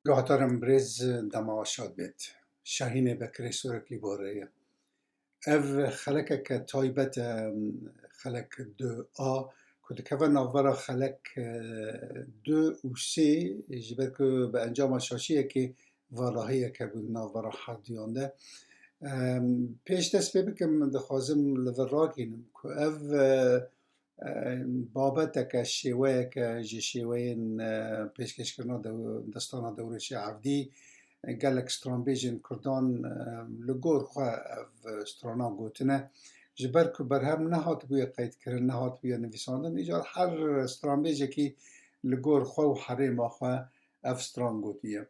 گهاترم برز دماشاد بید شاهین بکری سورکلی باره اف خلقه که تایبت خلق دو که که ناورا خلق دو و سه جبر که به انجام شاشیه که والاهیه که بود ناورا حردیانده پیش دست بکم دخوازم لوراگینم که اف بابت که شیوه که جی شیوه پیشکش کرنا دستان دورش عبدی گلک سترانبیجن کردان لگور خواه سترانا گوتنه جبر که برهم نهات بویا قید کرن نهات بویا نویساندن ایجاد هر سترانبیجه که لگور خواه و حریم خواه اف ستران گوتیه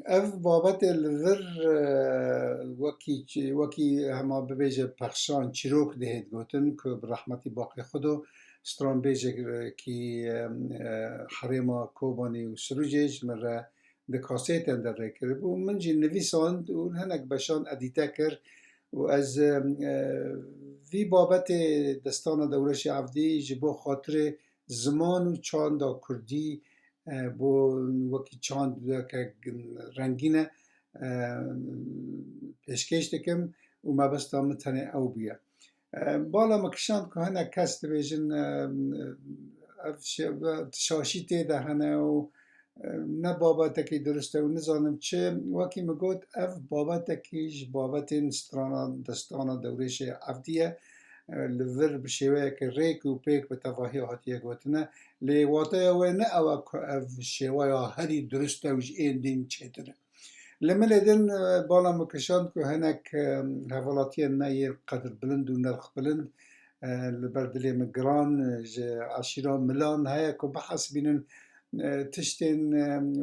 اف بابت لور وکی هما ببیجه پخشان چیروک دهید گوتن که برحمتی باقی خودو ستران بیجه که حریما کوبانی و سروجیج مره ده کاسیتن در ری کرد و من جی نویساند و هنک بشان ادیته کرد و از وی بابت دستان دورش عبدی جبو خاطر زمان و چاند کردی بو وکی چاند که رنگینه پیشکش دکم و ما بستا متنه او بیا بالا مکشاند که هنه کس دویجن شاشی تیده هنه و نه بابت که درسته و نزانم چه وکی مگود اف بابت کهش بابت سترانا دستانا دورش عبدیه لور بشیوه که ریک و پیک به تواهی هاتیه گوتنه لی واته و نه او اف شیوه هری درسته وش این دین چه داره لمن دن بالا مکشاند که هنک حوالاتیه نه قدر بلند و نرخ بلند لبردلی مگران عشیران ملان هیا که بحث بینن تشتین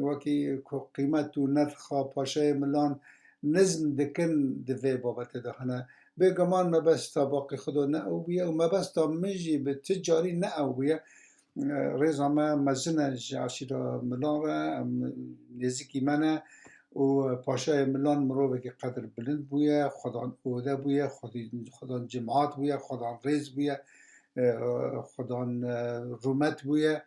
وکی قیمت و نرخ پاشای ملان نظم دکن دوی بابت ده هنه بگمان مبستا باقی خدا نه او بیه و مبستا مجی به تجاری نه او بیه ریزا ما مزنه عشیرا ملان را نزیکی منه و پاشای ملان مروه که قدر بلند بویه خدان اوده بویه خدان جماعت بویه خدان ریز بویه خدان رومت بویه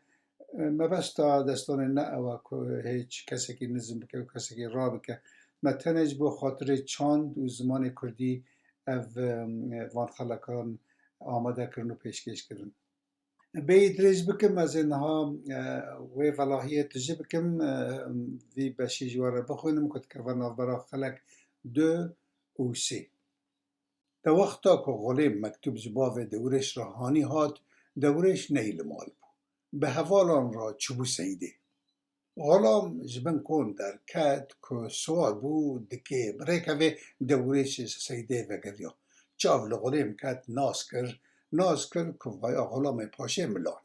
مبستا دستان نه او که هیچ کسی که نظم بکه و کسی که را بکه ما تنج بو خاطر چاند و زمان کردی او وان خلقان آماده کرن و پیشکش کرن بید ریز بکم از اینها وی ولاهیه تجی بکم وی بشی جواره بخوینم کد که وناف برا خلق دو و سی ده وقتا که غلیم مکتوب جباوه دورش را هانی هات دورش نیل مال بو به حوالان را چوبو سیده غلام جبن کن در کد که سوال بو دکه بریکوه دورش سیده وگریا چاو لغلیم کد ناز کر که ویا غلام پاشه ملان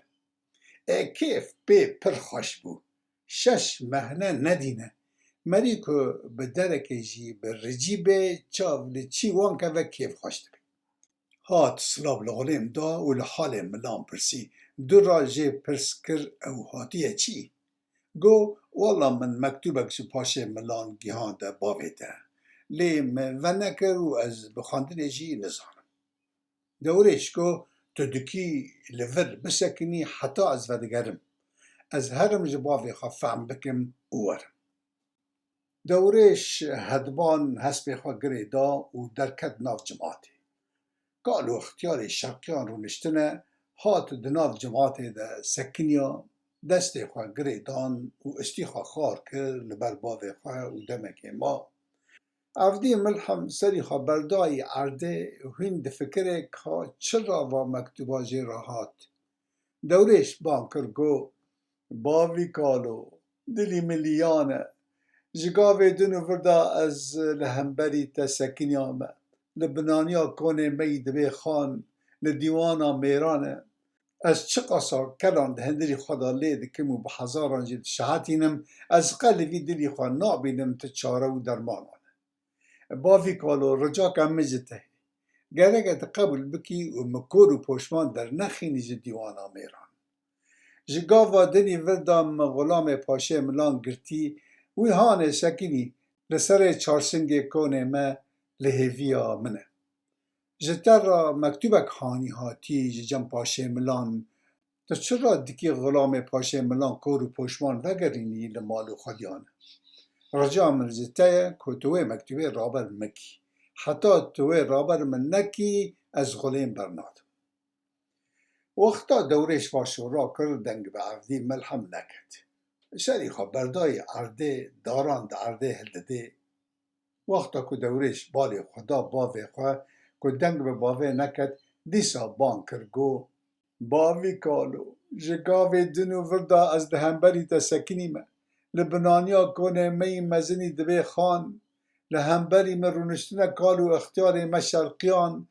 کیف به پر خوش بو شش مهنه ندینه مری که به درکه جی به رجیبه چاو لچی وان که و کیف خوش دبی هات سلاب لغلیم دا و لحال ملان پرسی دو راجه پرس کر او هاتیه چی گو والا من مکتوبک شو پاشه ملان گیهان ده باوه ده لیم و نکر و از بخاندن جی نزانم دورش گو تو دکی لور بسکنی حتی از ودگرم از هرم جباوی خواه فهم بکم اوورم دورش هدبان هسپی خواه گره دا و درکت ناف جماعتی قالو اختیار شرقیان رو نشتنه هات دناف جماعتی ده سکنیا دستی خواه گره دان و استی خواه خار کر لبر باوی خواه و دمکی ما افدی ملحم سری خواه بردای عرده و هین ده فکره که چرا و مکتوبا جی راحات دورش بانکر گو باوی کالو دلی ملیانه جگاوی دنو وردا از لهمبری تا سکنیامه لبنانیا کنه می دبی خان لدیوانا میرانه از چه قصا کلان ده هندری خدا لید کمو به هزاران جد شهاتینم از قلبی دلی خواه نابینم تا چاره و درمانانه باوی کالو رجا کم مجته گرگت قبول بکی و مکور و پشمان در نخینی جد دیوانا میران جگاوا دنی وردام غلام پاشه ملان گرتی وی هانه سکنی لسر چارسنگ کونه ما لحویا منه جتر را مکتوبک هانی هاتی جم پاشه ملان تو چرا دیکی غلام پاشه ملان کور و پشمان وگرینی لمالو خودیان رجا من زیته که توی مکتوبه رابر مکی حتی توی رابر من نکی از غلیم برناد وقتا دورش با شورا کرد دنگ به عردی ملحم نکد شری خبردای عرده داران ده عرده هلده وقتا که دورش بالی خدا باوی خواه که دنگ به باوی نکد دیسا بان کرگو باوی کالو جگاوی دنو وردا از دهنبری تا سکنیمه لبنانیا کنه می مزنی دوی خان لهنبری مرونشتنه کالو اختیار مشرقیان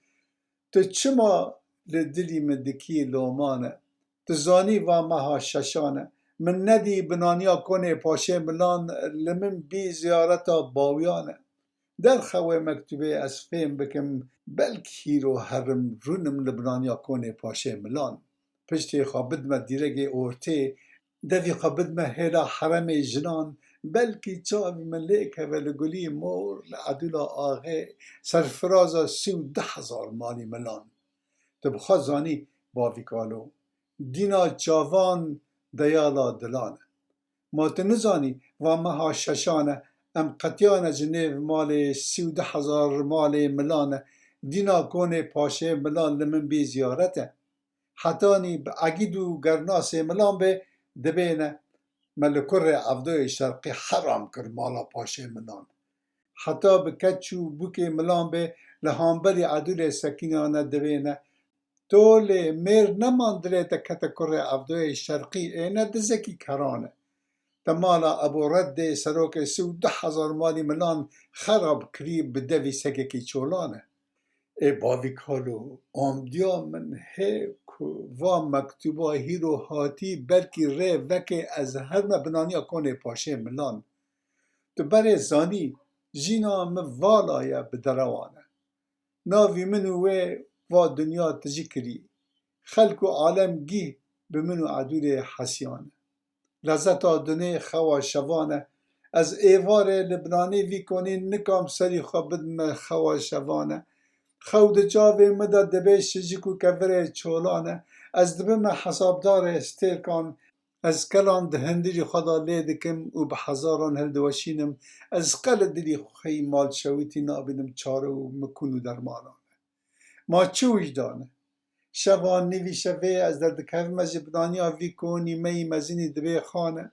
تو چما لدلی مدکی لومانه تو زانی و مها ششانه من ندی بنانیا کنه پاشه ملان لمن بی زیارتا باویانه در خواه مکتوبه از فهم بکم بلک هیرو هرم رونم لبنانیا کنه پاشه ملان پشتی خوابد ما دیرگی اورته دوی خوابد ما هلا حرم جنان بلکی چاوی ملیکه و لگلی مور لعدولا آغه سرفرازا 13,000 مالی ملان تو بخواد زانی باوی کالو دینا جاوان دیالا دلانه ما تنزانی و مها ششانه ام قطیان جنیو مال 13,000 مال ملانه دینا کنه پاشه ملان لمن بی زیارته حتانی به عگیدو گرناس ملان به دبینه ملکر عبدوی شرقی حرام کر مالا پاشه ملان حتی به کچو بوک ملان به لحانبری عدول سکینانه دبینه تول میر نماندره تا کتکر عبدوی شرقی اینه دزکی کرانه تمالا ابو رد سروک 13,000 مالی ملان خراب کری به دوی سککی چولانه ای باوی کالو آمدیا من هیکو و مکتوبا هیرو هاتی بلکی ری وکه از هر مبنانیا کنه پاشه ملان تو بره زانی جینا موالایا بدروانه ناوی منو و دنیا تجکری خلق و عالم گی به منو عدول حسیانه لذتا دنه خوا شوانه از ایوار لبنانی وی کنی نکام سری خوابد من خوا شوانه خود جاوی مدا دبه شجیکو کبره چولانه از دبه من حسابدار استیر کن از کلان دهندری خدا لیدکم و به هزاران هلدوشینم از قل دلی خی مال شویتی نابینم چاره و مکنو درمانانه ما چه وجدانه شوان نیوی شوه از دردکر مجبنانیا وی کنی می مزینی دبه خانه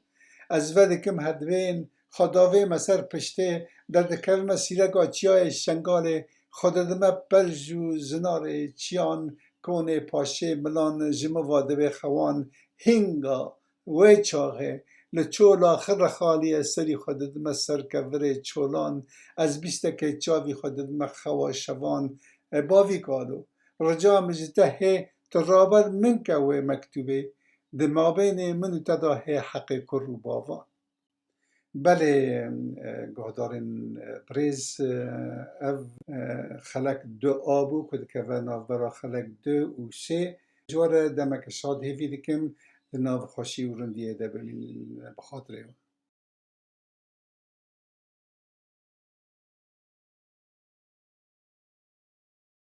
از ودکم هدوین خداوی مسر پشته دردکر مسیرگا چیای شنگاله خدا دمه پرجو زنار چیان کنه پاشه ملان جمع دبه خوان هنگا و چاقه لچولا خر خالی سری خدا دمه سرکوره چولان از بیسته چاوی خدا دمه خوا شوان باوی کالو رجا مجده ترابر من که و مکتوبه ده مابین منو تدا حق کرو باوان بله گهدارن بریز او خلق دو آبو کد که و ناو برا خلق دو و سه جوار دمک شاد هیوی دکم ناو خوشی و رندیه ده بخاطره